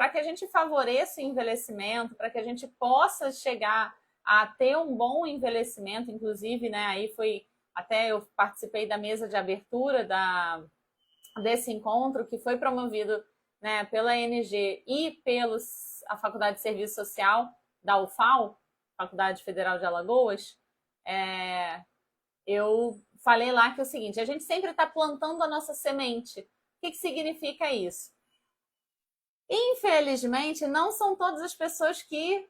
para que a gente favoreça o envelhecimento, para que a gente possa chegar a ter um bom envelhecimento, inclusive, né, aí foi, até eu participei da mesa de abertura desse encontro, que foi promovido, né, pela ANG e a Faculdade de Serviço Social da UFAL, Faculdade Federal de Alagoas. Eu falei lá que é o seguinte: a gente sempre está plantando a nossa semente. O que significa isso? Infelizmente, não são todas as pessoas que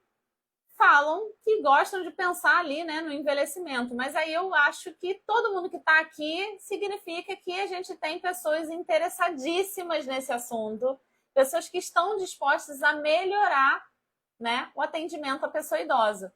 falam que gostam de pensar ali, né, no envelhecimento. Mas aí eu acho que todo mundo que está aqui significa que a gente tem pessoas interessadíssimas nesse assunto, pessoas que estão dispostas a melhorar, né, o atendimento à pessoa idosa.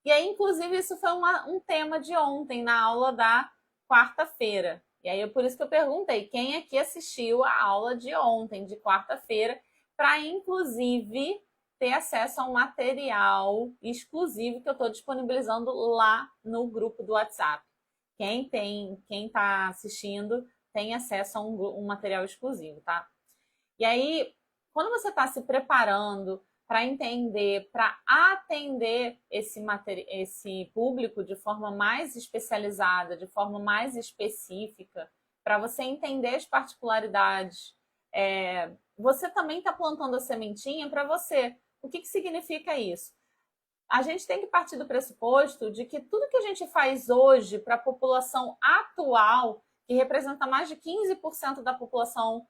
E aí, inclusive, isso foi um tema de ontem, na aula da quarta-feira. E aí, por isso que eu perguntei quem aqui assistiu a aula de ontem, de quarta-feira, para, inclusive, ter acesso a um material exclusivo que eu estou disponibilizando lá no grupo do WhatsApp. Quem está assistindo tem acesso a um material exclusivo, tá? E aí, quando você está se preparando para entender, para atender esse público de forma mais especializada, de forma mais específica, para você entender as particularidades, você também está plantando a sementinha para você. O que significa isso? A gente tem que partir do pressuposto de que tudo que a gente faz hoje para a população atual, que representa mais de 15% da população,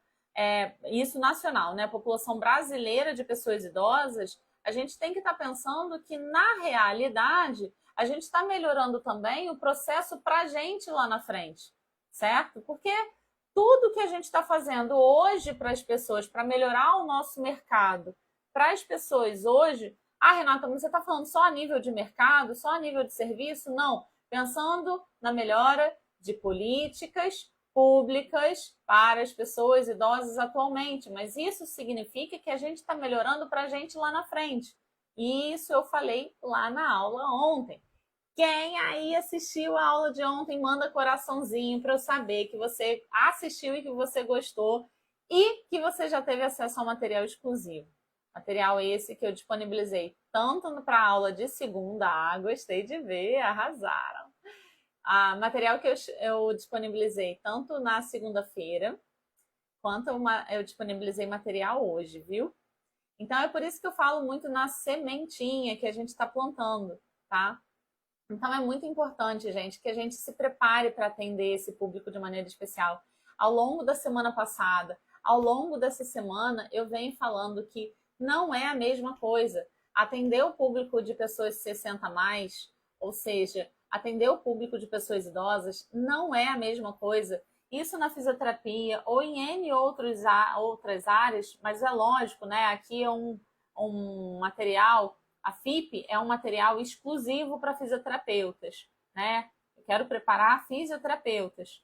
isso nacional, né? A população brasileira de pessoas idosas, a gente tem que estar pensando que, na realidade, a gente está melhorando também o processo para a gente lá na frente, certo? Porque tudo que a gente está fazendo hoje para as pessoas, para melhorar o nosso mercado, para as pessoas hoje... Ah, Renata, você está falando só a nível de mercado, só a nível de serviço? Não, pensando na melhora de políticas públicas para as pessoas idosas atualmente, mas isso significa que a gente está melhorando para a gente lá na frente. E isso eu falei lá na aula ontem. Quem aí assistiu a aula de ontem, manda coraçãozinho para eu saber que você assistiu e que você gostou e que você já teve acesso ao material exclusivo. Material esse que eu disponibilizei tanto para a aula de segunda, gostei de ver, arrasaram. Material que eu disponibilizei tanto na segunda-feira, quanto eu disponibilizei material hoje, viu? Então é por isso que eu falo muito na sementinha que a gente está plantando, tá? Então é muito importante, gente, que a gente se prepare para atender esse público de maneira especial. Ao longo da semana passada, ao longo dessa semana, eu venho falando que não é a mesma coisa atender o público de pessoas de 60 a mais, ou seja, atender o público de pessoas idosas, não é a mesma coisa. Isso na fisioterapia ou em N outras áreas, mas é lógico, né? Aqui é um material, a FIP é um material exclusivo para fisioterapeutas, né? Eu quero preparar fisioterapeutas.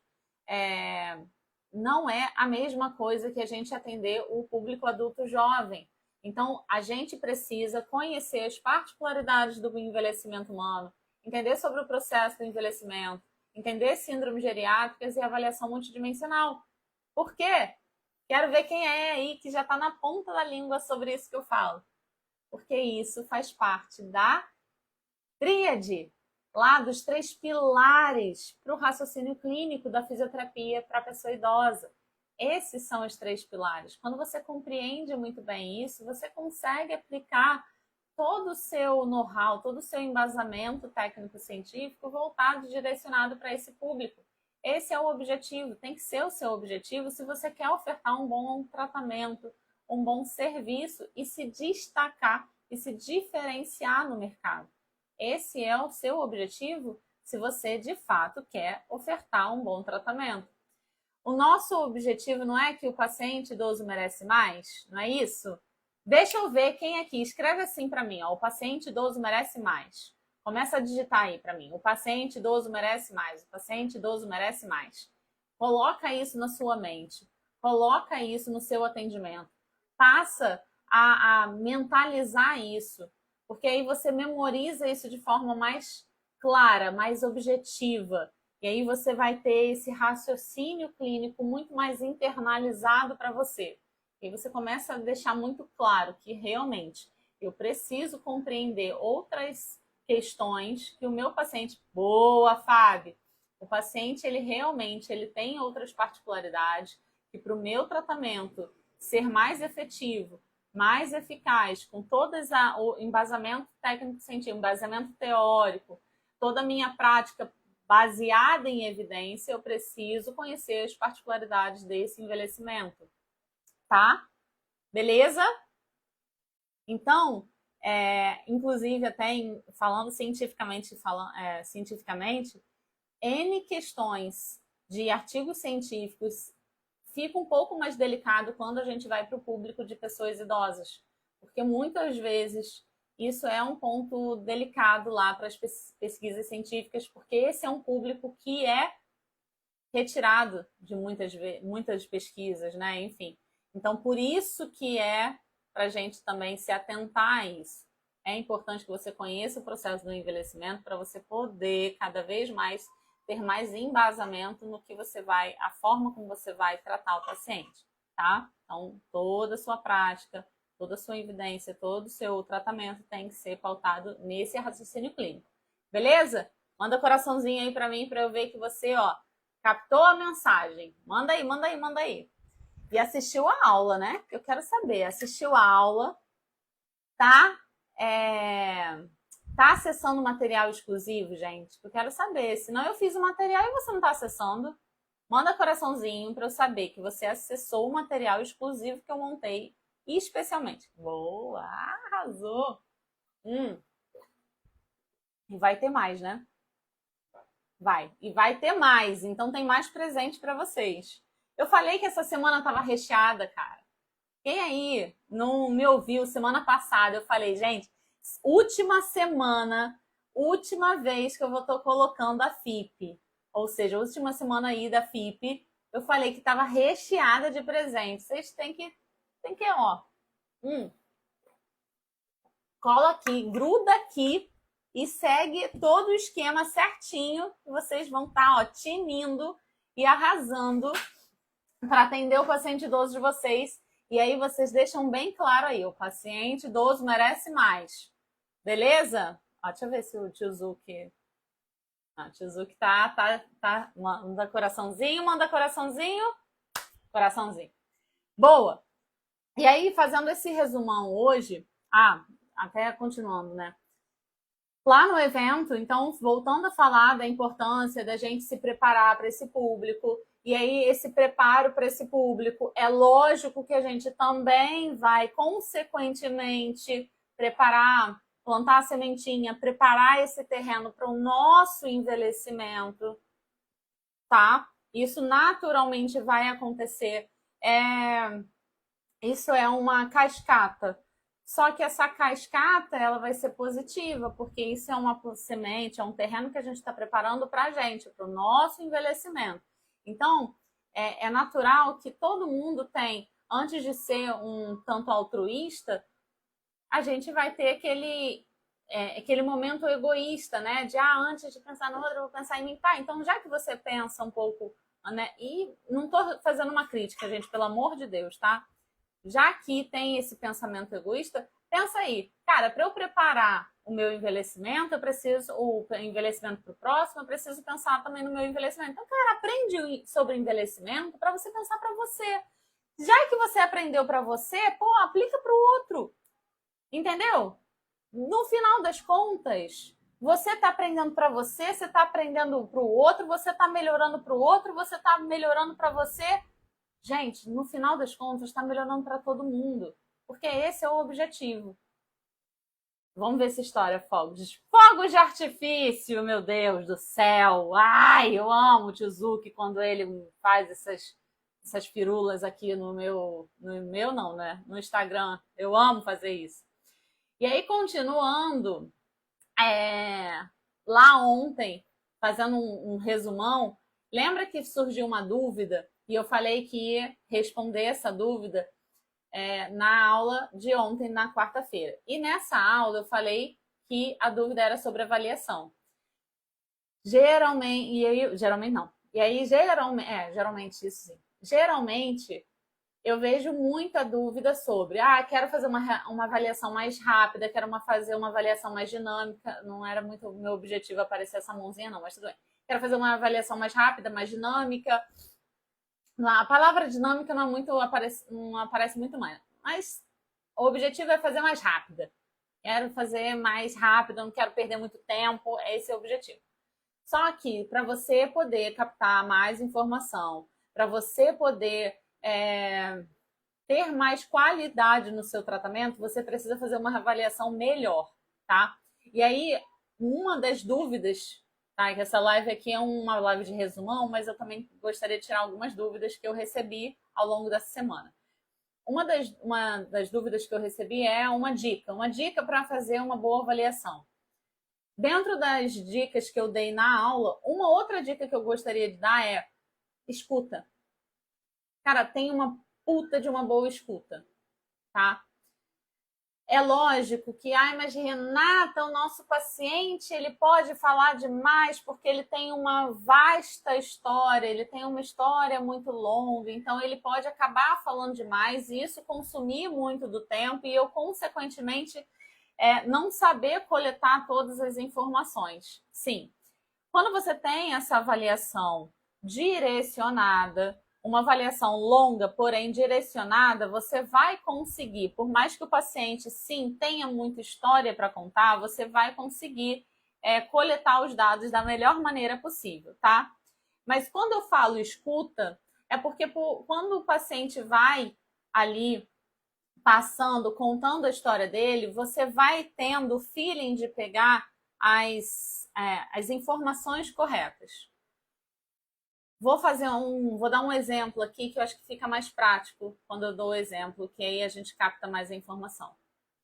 Não é a mesma coisa que a gente atender o público adulto jovem. Então, a gente precisa conhecer as particularidades do envelhecimento humano, entender sobre o processo do envelhecimento, entender síndromes geriátricas e avaliação multidimensional. Por quê? Quero ver quem é aí que já está na ponta da língua sobre isso que eu falo. Porque isso faz parte da tríade, lá dos 3 pilares para o raciocínio clínico da fisioterapia para a pessoa idosa. Esses são os 3 pilares. Quando você compreende muito bem isso, você consegue aplicar todo o seu know-how, todo o seu embasamento técnico-científico voltado, direcionado para esse público. Esse é o objetivo, tem que ser o seu objetivo se você quer ofertar um bom tratamento, um bom serviço e se destacar e se diferenciar no mercado. Esse é o seu objetivo se você, de fato, quer ofertar um bom tratamento. O nosso objetivo não é que o paciente idoso merece mais? Não é isso? Deixa eu ver quem aqui escreve assim para mim, ó, o paciente idoso merece mais. Começa a digitar aí para mim, o paciente idoso merece mais, o paciente idoso merece mais. Coloca isso na sua mente, coloca isso no seu atendimento. Passa a mentalizar isso, porque aí você memoriza isso de forma mais clara, mais objetiva. E aí você vai ter esse raciocínio clínico muito mais internalizado para você. E você começa a deixar muito claro que realmente eu preciso compreender outras questões que o meu paciente... Boa, Fábio! O paciente, ele realmente ele tem outras particularidades que para o meu tratamento ser mais efetivo, mais eficaz, com todo o embasamento técnico-científico, embasamento teórico, toda a minha prática baseada em evidência, eu preciso conhecer as particularidades desse envelhecimento, tá? Beleza? Então, inclusive até falando cientificamente, N questões de artigos científicos fica um pouco mais delicado quando a gente vai para o público de pessoas idosas, porque muitas vezes isso é um ponto delicado lá para as pesquisas científicas, porque esse é um público que é retirado de muitas pesquisas, né? Enfim, então por isso que para a gente também se atentar a isso. É importante que você conheça o processo do envelhecimento para você poder cada vez mais ter mais embasamento no que você vai, a forma como você vai tratar o paciente, tá? Então, toda a sua prática, toda a sua evidência, todo o seu tratamento tem que ser pautado nesse raciocínio clínico. Beleza? Manda coraçãozinho aí para mim, para eu ver que você, captou a mensagem. Manda aí, manda aí, manda aí. E assistiu a aula, né? Eu quero saber, assistiu a aula, tá? Tá acessando material exclusivo, gente? Eu quero saber. Senão eu fiz o material e você não tá acessando. Manda coraçãozinho para eu saber que você acessou o material exclusivo que eu montei especialmente. Boa! Arrasou! E vai ter mais, né? Vai. E vai ter mais. Então tem mais presente para vocês. Eu falei que essa semana tava recheada, cara. Quem aí não me ouviu semana passada? Eu falei, gente, última semana, última vez que eu vou estar colocando a FIP. Ou seja, última semana aí da FIP, eu falei que estava recheada de presentes. Vocês têm que cola aqui, gruda aqui e segue todo o esquema certinho. Vocês vão estar, tinindo e arrasando para atender o paciente idoso de vocês. E aí vocês deixam bem claro aí, o paciente idoso merece mais. Beleza? Deixa eu ver se o tio Zuki... o tio Zuki tá. Manda coraçãozinho, coraçãozinho. Boa! E aí, fazendo esse resumão hoje... até continuando, né? Lá no evento, então, voltando a falar da importância da gente se preparar para esse público, e aí esse preparo para esse público, é lógico que a gente também vai, consequentemente, plantar a sementinha, preparar esse terreno para o nosso envelhecimento, tá? Isso naturalmente vai acontecer. Isso é uma cascata. Só que essa cascata, ela vai ser positiva, porque isso é uma semente, é um terreno que a gente está preparando para a gente, para o nosso envelhecimento. Então, é natural que todo mundo tem, antes de ser um tanto altruísta, a gente vai ter aquele momento egoísta, né? De, antes de pensar no outro, eu vou pensar em mim. Tá, então já que você pensa um pouco, né? E não estou fazendo uma crítica, gente, pelo amor de Deus, tá? Já que tem esse pensamento egoísta, pensa aí, cara, para eu preparar o meu envelhecimento, o envelhecimento para o próximo, eu preciso pensar também no meu envelhecimento. Então, cara, aprende sobre envelhecimento para você pensar para você. Já que você aprendeu para você, aplica para o outro. Entendeu? No final das contas, você está aprendendo para você está aprendendo para o outro, você está melhorando para o outro, você está melhorando para você. Gente, no final das contas, está melhorando para todo mundo. Porque esse é o objetivo. Vamos ver essa história, fogos. Fogos de artifício, meu Deus do céu. Ai, eu amo o Tizuki quando ele faz essas firulas aqui no Instagram. Eu amo fazer isso. E aí, continuando, lá ontem, fazendo um resumão, lembra que surgiu uma dúvida e eu falei que ia responder essa dúvida na aula de ontem, na quarta-feira. E nessa aula eu falei que a dúvida era sobre avaliação. Geralmente isso sim. Geralmente eu vejo muita dúvida sobre, quero fazer uma avaliação mais rápida, quero fazer uma avaliação mais dinâmica. Não era muito o meu objetivo aparecer essa mãozinha, não, mas tudo bem. Quero fazer uma avaliação mais rápida, mais dinâmica. A palavra dinâmica não aparece muito mais, mas o objetivo é fazer mais rápida. Quero fazer mais rápido, não quero perder muito tempo, esse é o objetivo. Só que para você poder captar mais informação, para você poder ter mais qualidade no seu tratamento, você precisa fazer uma avaliação melhor, tá? E aí, uma das dúvidas, tá? Que essa live aqui é uma live de resumão, mas eu também gostaria de tirar algumas dúvidas que eu recebi ao longo dessa semana. Uma das dúvidas que eu recebi é uma dica para fazer uma boa avaliação. Dentro das dicas que eu dei na aula, uma outra dica que eu gostaria de dar é escuta. Cara, tem uma puta de uma boa escuta, tá? É lógico que, mas Renata, o nosso paciente, ele pode falar demais porque ele tem uma vasta história, ele tem uma história muito longa, então ele pode acabar falando demais e isso consumir muito do tempo e eu, consequentemente, não saber coletar todas as informações. Sim, quando você tem essa avaliação direcionada, uma avaliação longa, porém direcionada, você vai conseguir, por mais que o paciente, sim, tenha muita história para contar, você vai conseguir coletar os dados da melhor maneira possível, tá? Mas quando eu falo escuta, é porque quando o paciente vai ali passando, contando a história dele, você vai tendo o feeling de pegar as informações corretas. Vou dar um exemplo aqui que eu acho que fica mais prático quando eu dou o exemplo, que aí a gente capta mais a informação.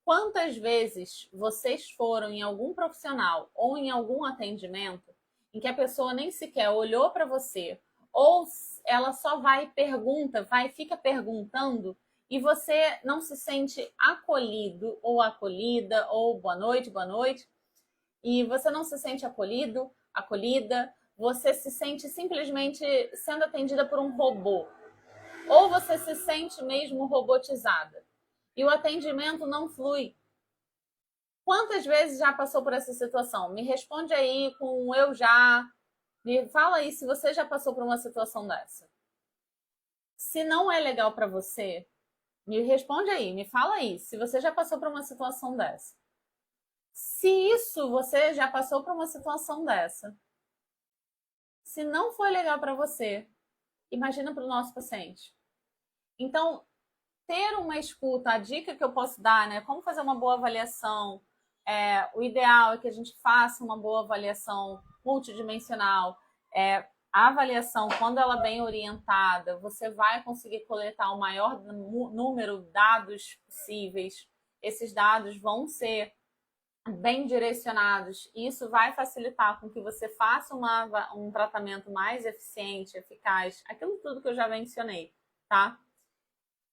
Quantas vezes vocês foram em algum profissional ou em algum atendimento em que a pessoa nem sequer olhou para você ou ela só fica perguntando e você não se sente acolhido ou acolhida ou boa noite, e você não se sente acolhido, acolhida, você se sente simplesmente sendo atendida por um robô. Ou você se sente mesmo robotizada. E o atendimento não flui. Quantas vezes já passou por essa situação? Me responde aí com um eu já. Me fala aí se você já passou por uma situação dessa. Se não é legal para você, me responde aí, me fala aí se você já passou por uma situação dessa. Se você já passou por uma situação dessa, se não foi legal para você, imagina para o nosso paciente. Então, ter uma escuta, a dica que eu posso dar, né? Como fazer uma boa avaliação. O ideal é que a gente faça uma boa avaliação multidimensional. A avaliação, quando ela é bem orientada, você vai conseguir coletar o maior número de dados possíveis. Esses dados vão ser bem direcionados. Isso vai facilitar com que você faça um tratamento mais eficiente, eficaz, aquilo tudo que eu já mencionei, tá?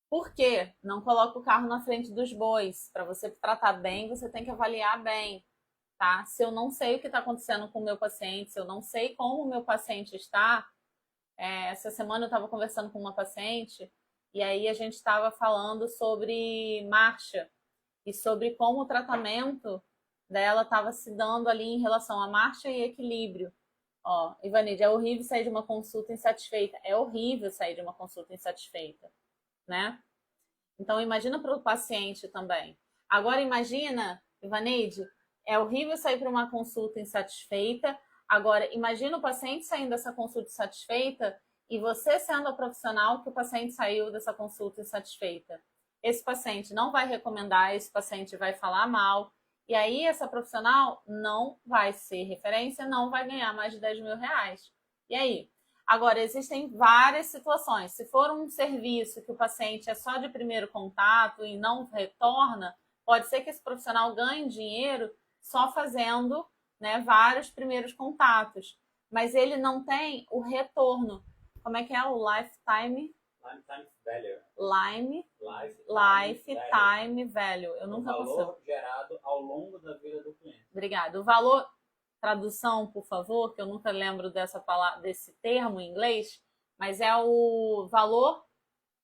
Por quê? Não coloca o carro na frente dos bois. Para você tratar bem, você tem que avaliar bem, tá? Se eu não sei o que está acontecendo com o meu paciente, se eu não sei como o meu paciente está, essa semana eu estava conversando com uma paciente e aí a gente estava falando sobre marcha e sobre como o tratamento dela estava se dando ali em relação à marcha e equilíbrio. Ó, Ivanide, é horrível sair de uma consulta insatisfeita. É horrível sair de uma consulta insatisfeita, né? Então, imagina para o paciente também. Agora, imagina, Ivanide, é horrível sair para uma consulta insatisfeita. Agora, imagina o paciente saindo dessa consulta insatisfeita e você sendo a profissional que o paciente saiu dessa consulta insatisfeita. Esse paciente não vai recomendar, esse paciente vai falar mal. E aí, essa profissional não vai ser referência, não vai ganhar mais de 10 mil reais. E aí? Agora, existem várias situações. Se for um serviço que o paciente é só de primeiro contato e não retorna, pode ser que esse profissional ganhe dinheiro só fazendo, né, vários primeiros contatos. Mas ele não tem o retorno. Como é que é o lifetime? Lifetime value. Lifetime value. Eu nunca consigo. O valor gerado ao longo da vida do cliente. Obrigada. O valor, tradução, por favor, que eu nunca lembro dessa palavra, desse termo em inglês, mas é o valor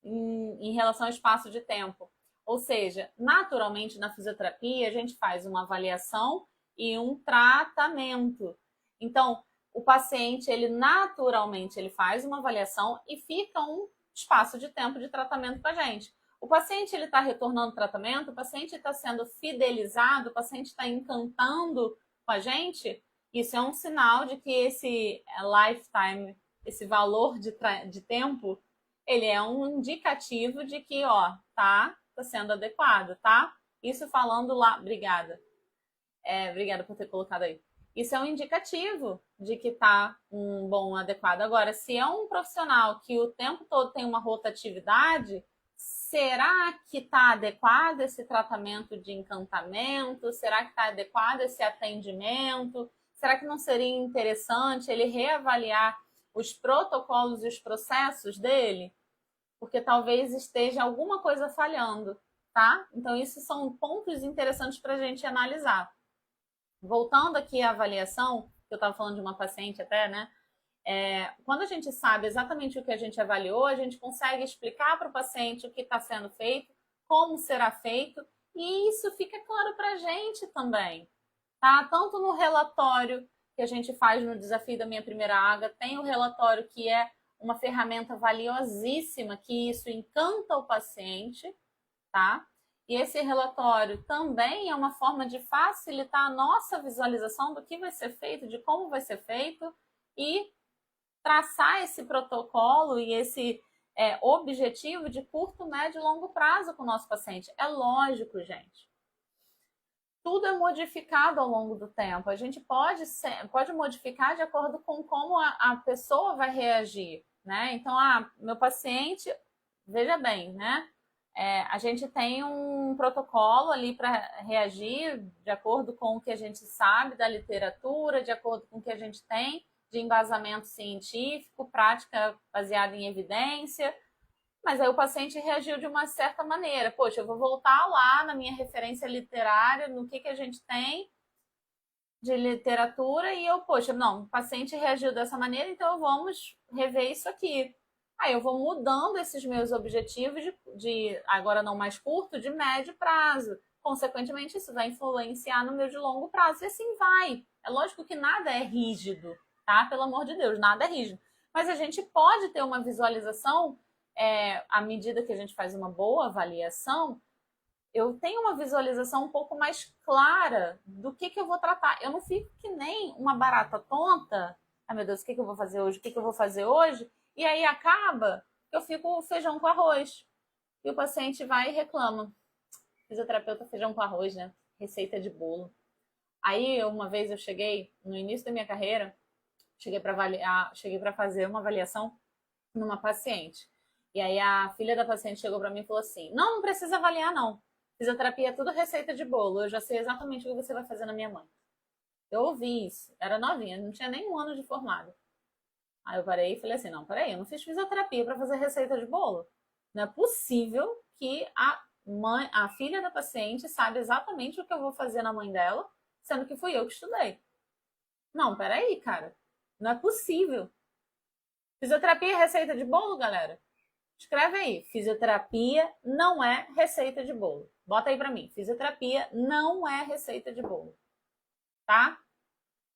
em relação ao espaço de tempo. Ou seja, naturalmente na fisioterapia a gente faz uma avaliação e um tratamento. Então, o paciente, ele naturalmente ele faz uma avaliação e fica um espaço de tempo de tratamento com a gente. O paciente ele está retornando ao tratamento, o paciente está sendo fidelizado, o paciente está encantando com a gente. Isso é um sinal de que esse lifetime, esse valor de tempo, ele é um indicativo de que, ó, tá sendo adequado, tá? Isso falando lá, obrigada. Obrigada por ter colocado aí. Isso é um indicativo de que tá um bom adequado. Agora, se é um profissional que o tempo todo tem uma rotatividade, será que está adequado esse tratamento de encantamento? Será que está adequado esse atendimento? Será que não seria interessante ele reavaliar os protocolos e os processos dele? Porque talvez esteja alguma coisa falhando, tá? Então, isso são pontos interessantes para a gente analisar. Voltando aqui à avaliação, eu estava falando de uma paciente até, né? Quando a gente sabe exatamente o que a gente avaliou, a gente consegue explicar para o paciente o que está sendo feito, como será feito, e isso fica claro para a gente também, tá? Tanto no relatório que a gente faz no Desafio da Minha Primeira Água, tem o relatório que é uma ferramenta valiosíssima, que isso encanta o paciente, tá? E esse relatório também é uma forma de facilitar a nossa visualização do que vai ser feito, de como vai ser feito e traçar esse protocolo e esse objetivo de curto, médio e longo prazo com o nosso paciente. É lógico, gente. Tudo é modificado ao longo do tempo. A gente pode modificar de acordo com como a pessoa vai reagir, né? Então, meu paciente, veja bem, né? A gente tem um protocolo ali para reagir de acordo com o que a gente sabe da literatura, de acordo com o que a gente tem de embasamento científico, prática baseada em evidência, mas aí o paciente reagiu de uma certa maneira. Poxa, eu vou voltar lá na minha referência literária, no que a gente tem de literatura, e poxa, não, o paciente reagiu dessa maneira, então vamos rever isso aqui. Aí eu vou mudando esses meus objetivos de agora não mais curto, de médio prazo. Consequentemente, isso vai influenciar no meu de longo prazo, e assim vai. É lógico que nada é rígido, tá? Pelo amor de Deus, nada é rígido. Mas a gente pode ter uma visualização, à medida que a gente faz uma boa avaliação, eu tenho uma visualização um pouco mais clara do que eu vou tratar. Eu não fico que nem uma barata tonta. Ai, meu Deus, o que eu vou fazer hoje? O que eu vou fazer hoje? E aí acaba que eu fico feijão com arroz. E o paciente vai e reclama. Fisioterapeuta feijão com arroz, né? Receita de bolo. Aí, uma vez eu cheguei, no início da minha carreira, cheguei para fazer uma avaliação numa paciente. E aí a filha da paciente chegou para mim e falou assim: não precisa avaliar, não. Fisioterapia é tudo receita de bolo. Eu já sei exatamente o que você vai fazer na minha mãe. Eu ouvi isso. Era novinha, não tinha nem um ano de formada. Aí eu parei e falei assim: não, peraí, eu não fiz fisioterapia para fazer receita de bolo. Não é possível que a filha da paciente sabe exatamente o que eu vou fazer na mãe dela, sendo que fui eu que estudei. Não, peraí, cara. Não é possível. Fisioterapia é receita de bolo, galera? Escreve aí. Fisioterapia não é receita de bolo. Bota aí pra mim. Fisioterapia não é receita de bolo. Tá?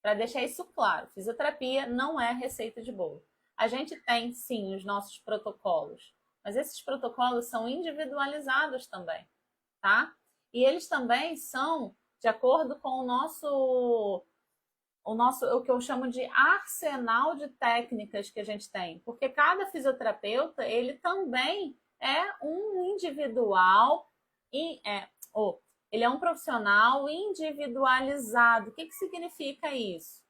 Para deixar isso claro. Fisioterapia não é receita de bolo. A gente tem, sim, os nossos protocolos. Mas esses protocolos são individualizados também. Tá? E eles também são de acordo com o que eu chamo de arsenal de técnicas que a gente tem, porque cada fisioterapeuta ele também é um individual ele é um profissional individualizado. O que significa isso?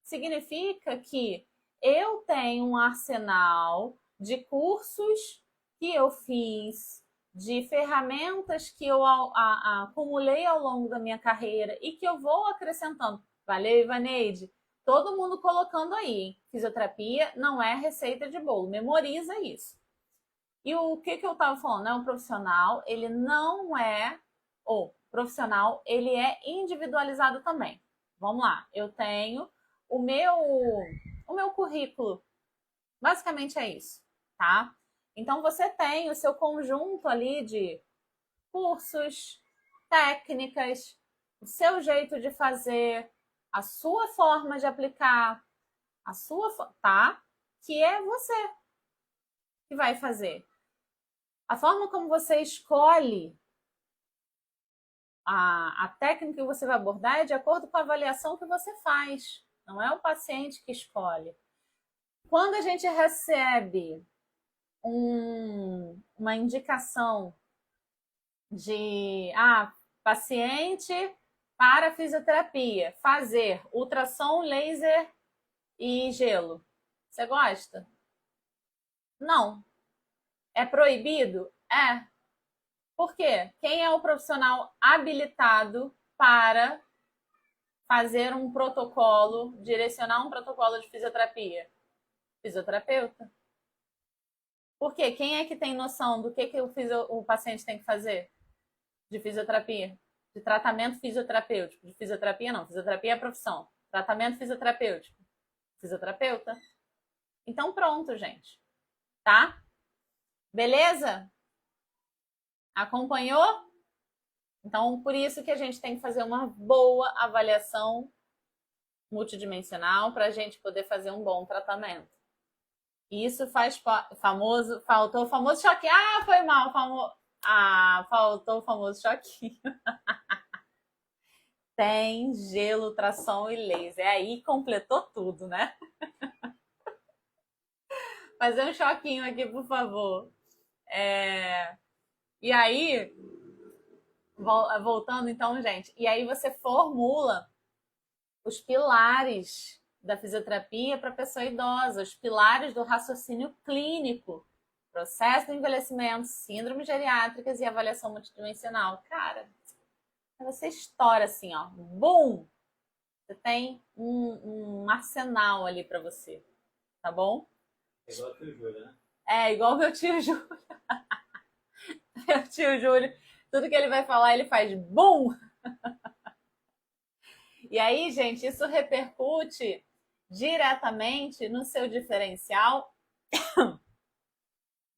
Significa que eu tenho um arsenal de cursos que eu fiz, de ferramentas que eu acumulei ao longo da minha carreira e que eu vou acrescentando. Valeu, Ivaneide? Todo mundo colocando aí, hein? Fisioterapia não é receita de bolo. Memoriza isso. E o que eu estava falando? Um profissional, ele não é... profissional, ele é individualizado também. Vamos lá. Eu tenho o meu currículo. Basicamente é isso, tá? Então, você tem o seu conjunto ali de cursos, técnicas, o seu jeito de fazer, a sua forma de aplicar, tá? Que é você que vai fazer. A forma como você escolhe a técnica que você vai abordar é de acordo com a avaliação que você faz. Não é o paciente que escolhe. Quando a gente recebe uma indicação de paciente para fisioterapia, fazer ultrassom, laser e gelo. Você gosta? Não. É proibido? É. Por quê? Quem é o profissional habilitado para fazer um protocolo, direcionar um protocolo de fisioterapia? Fisioterapeuta. Por quê? Quem é que tem noção do que o paciente tem que fazer de fisioterapia? De tratamento fisioterapêutico. De fisioterapia não, fisioterapia é a profissão. Tratamento fisioterapêutico. Fisioterapeuta. Então pronto, gente. Tá? Beleza? Acompanhou? Então, por isso que a gente tem que fazer uma boa avaliação multidimensional para a gente poder fazer um bom tratamento. E isso faz famoso, faltou o famoso choquinho. Ah, foi mal, faltou o famoso choquinho. Tem gelo, ultrassom e laser. Aí completou tudo, né? Fazer um choquinho aqui, por favor. E aí, voltando então, gente, e aí você formula os pilares da fisioterapia para a pessoa idosa, os pilares do raciocínio clínico, processo do envelhecimento, síndromes geriátricas e avaliação multidimensional. Cara, você estoura assim, ó, bum! Você tem um arsenal ali para você, tá bom? É igual o tio Júlio, né? É, igual meu tio Júlio. Meu tio Júlio, tudo que ele vai falar, ele faz bum! E aí, gente, isso repercute diretamente no seu diferencial,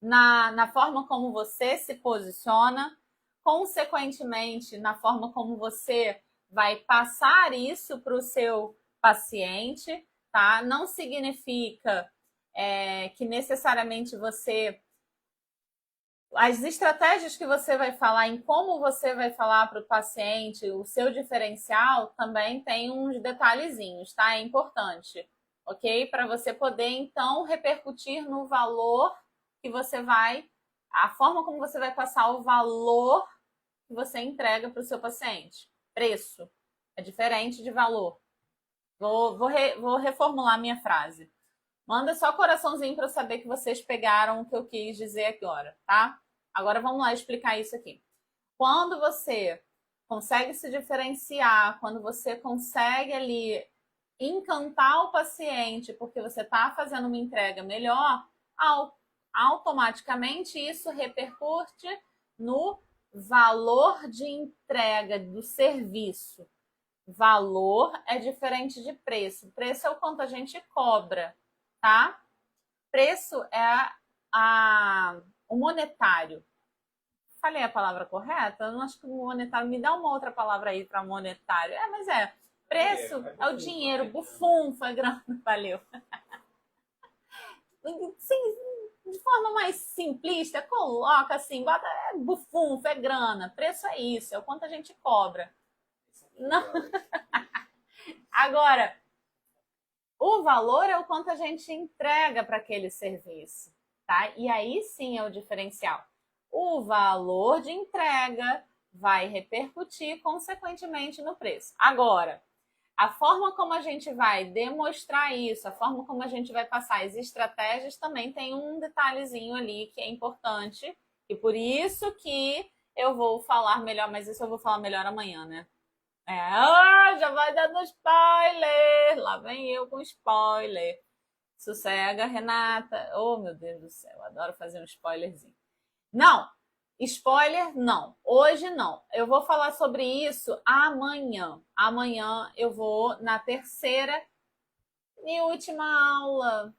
na forma como você se posiciona, consequentemente, na forma como você vai passar isso para o seu paciente, tá? Não significa que necessariamente as estratégias que você vai falar, em como você vai falar para o paciente, o seu diferencial também tem uns detalhezinhos, tá? É importante, ok? Para você poder, então, repercutir no valor que você vai, a forma como você vai passar o valor que você entrega para o seu paciente. Preço é diferente de valor. Vou reformular minha frase. Manda só coraçãozinho para eu saber que vocês pegaram o que eu quis dizer agora, tá? Agora vamos lá explicar isso aqui. Quando você consegue se diferenciar, quando você consegue ali encantar o paciente porque você está fazendo uma entrega melhor, automaticamente isso repercute no valor de entrega do serviço. Valor é diferente de preço. Preço é o quanto a gente cobra, tá? Preço é o monetário. Falei a palavra correta? Eu não acho que o monetário... Me dá uma outra palavra aí para monetário. Mas preço é o dinheiro. Bufunfa, grana. Valeu. Sim, de forma mais simplista, coloca assim, bota bufunfa, é grana. Preço é isso, é o quanto a gente cobra. Não. Agora, o valor é o quanto a gente entrega para aquele serviço, tá? E aí sim é o diferencial. O valor de entrega vai repercutir consequentemente no preço. Agora, a forma como a gente vai demonstrar isso, a forma como a gente vai passar as estratégias também tem um detalhezinho ali que é importante e por isso que eu vou falar melhor, mas isso eu vou falar melhor amanhã, né? Já vai dando spoiler! Lá vem eu com spoiler. Sossega, Renata. Oh, meu Deus do céu, adoro fazer um spoilerzinho. Não, spoiler não. Hoje não. Eu vou falar sobre isso amanhã. Amanhã eu vou na terceira e última aula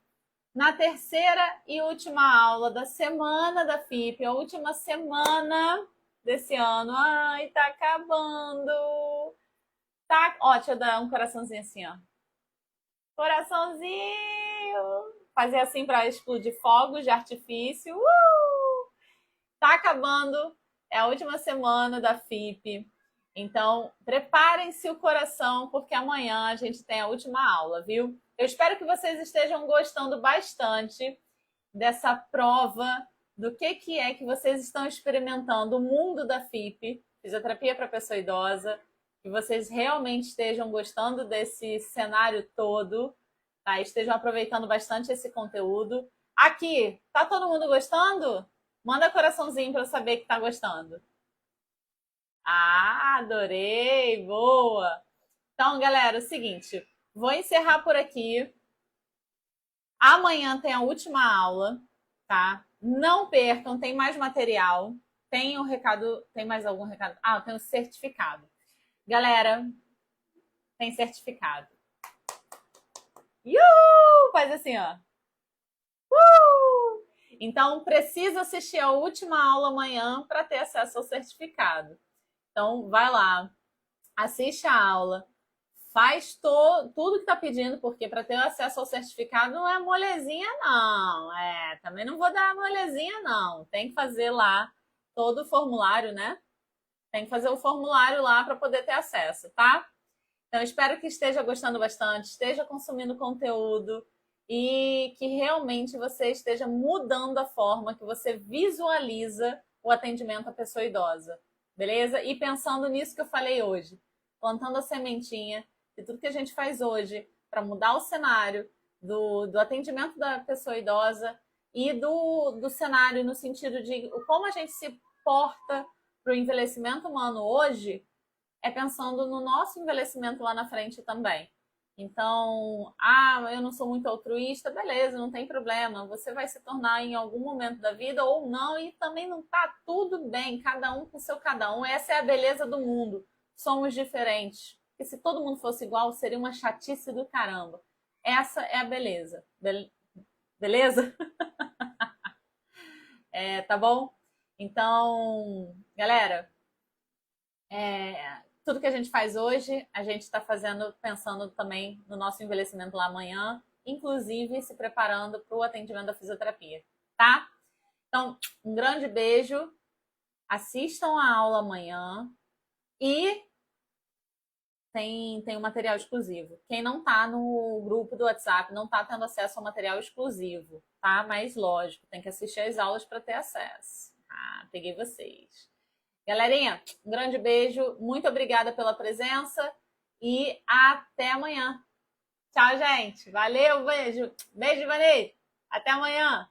Na terceira e última aula da semana da FIP, a última semana desse ano. Ai, tá acabando. Tá, ó, deixa eu dar um coraçãozinho assim, ó. Coraçãozinho. Fazer assim para explodir fogos de artifício. Tá acabando. É a última semana da FIP. Então, preparem-se o coração, porque amanhã a gente tem a última aula, viu? Eu espero que vocês estejam gostando bastante dessa prova do que é que vocês estão experimentando, o mundo da FIP, fisioterapia para pessoa idosa, que vocês realmente estejam gostando desse cenário todo, tá? Estejam aproveitando bastante esse conteúdo. Aqui, tá todo mundo gostando? Manda coraçãozinho para eu saber que tá gostando. Ah, adorei, boa. Então, galera, é o seguinte, vou encerrar por aqui. Amanhã tem a última aula, tá? Não percam, tem mais material. Tem o recado, tem mais algum recado? Ah, tem o certificado. Galera, tem certificado. Faz assim, ó. Então, precisa assistir a última aula amanhã para ter acesso ao certificado. Então, vai lá, assiste a aula, faz tudo que está pedindo, porque para ter acesso ao certificado não é molezinha, não. Também não vou dar molezinha, não. Tem que fazer lá todo o formulário, né? Tem que fazer o formulário lá para poder ter acesso, tá? Então, espero que esteja gostando bastante, esteja consumindo conteúdo e que realmente você esteja mudando a forma que você visualiza o atendimento à pessoa idosa, beleza? E pensando nisso que eu falei hoje, plantando a sementinha de tudo que a gente faz hoje para mudar o cenário do atendimento da pessoa idosa e do cenário no sentido de como a gente se porta para o envelhecimento humano hoje, é pensando no nosso envelhecimento lá na frente também. Então, eu não sou muito altruísta, beleza, não tem problema. Você vai se tornar em algum momento da vida ou não, e também não tá tudo bem, cada um com seu cada um. Essa é a beleza do mundo. Somos diferentes. Porque se todo mundo fosse igual, seria uma chatice do caramba. Essa é a beleza. Beleza? Tá bom? Então, galera, tudo que a gente faz hoje, a gente está fazendo pensando também no nosso envelhecimento lá amanhã, inclusive se preparando para o atendimento da fisioterapia, tá? Então, um grande beijo, assistam a aula amanhã e tem um material exclusivo. Quem não está no grupo do WhatsApp não está tendo acesso ao material exclusivo, tá? Mas lógico, tem que assistir às aulas para ter acesso. Peguei vocês. Galerinha, um grande beijo, muito obrigada pela presença e até amanhã. Tchau, gente. Valeu, beijo. Beijo, Vanei. Até amanhã.